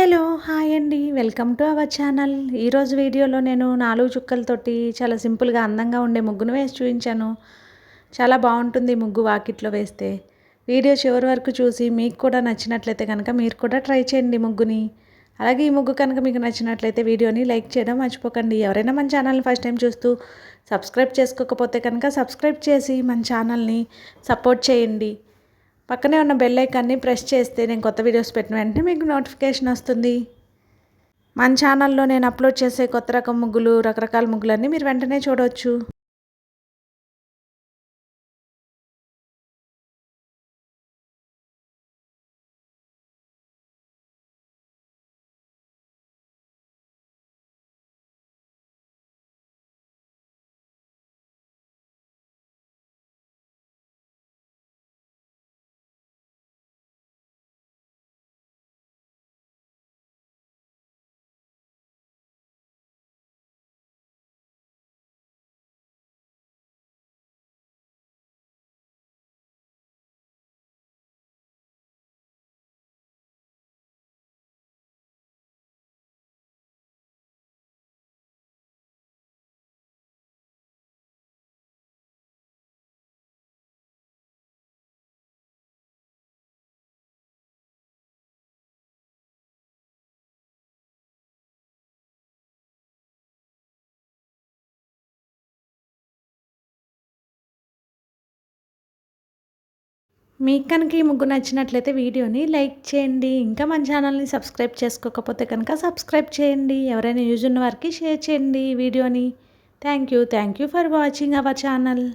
Hello! Hi అండి. Welcome to our channel. ఈరోజు వీడియోలో నేను 4 చుక్కలతోటి చాలా సింపుల్‌గా, అందంగా ఉండే ముగ్గును వేసి చూయించాను. చాలా బావుంటుంది ముగ్గు వాకిట్లో వేస్తే. వీడియో చివరి వరకు చూసి మీకు కూడా నచ్చినట్లయితే కనుక మీరు కూడా ట్రై చేయండి ముగ్గుని. అలాగే ఈ ముగ్గు కనుక మీకు నచ్చినట్లయితే వీడియోని లైక్ చేయడం మర్చిపోకండి. ఎవరైనా మన ఛానల్‌ని ఫస్ట్ టైం చూస్తూ సబ్స్క్రైబ్ చేసుకోకపోతే కనుక సబ్స్క్రైబ్ చేసి మన ఛానల్‌ని సపోర్ట్ చేయండి. పక్కనే ఉన్న బెల్ ఐకాన్ని ప్రెస్ చేస్తే నేను కొత్త వీడియోస్ పెట్టిన వెంటనే మీకు నోటిఫికేషన్ వస్తుంది. మన ఛానల్లో నేను అప్లోడ్ చేసే కొత్త రకం ముగ్గులు, రకరకాల ముగ్గులన్నీ మీరు వెంటనే చూడవచ్చు. మీకు కనుక ఈ ముగ్గు నచ్చినట్లయితే వీడియోని లైక్ చేయండి. ఇంకా మన ఛానల్ని సబ్స్క్రైబ్ చేసుకోకపోతే కనుక సబ్స్క్రైబ్ చేయండి. ఎవరైనా యూజ్ ఉన్న వారికి షేర్ చేయండి ఈ వీడియోని. Thank you for watching our channel.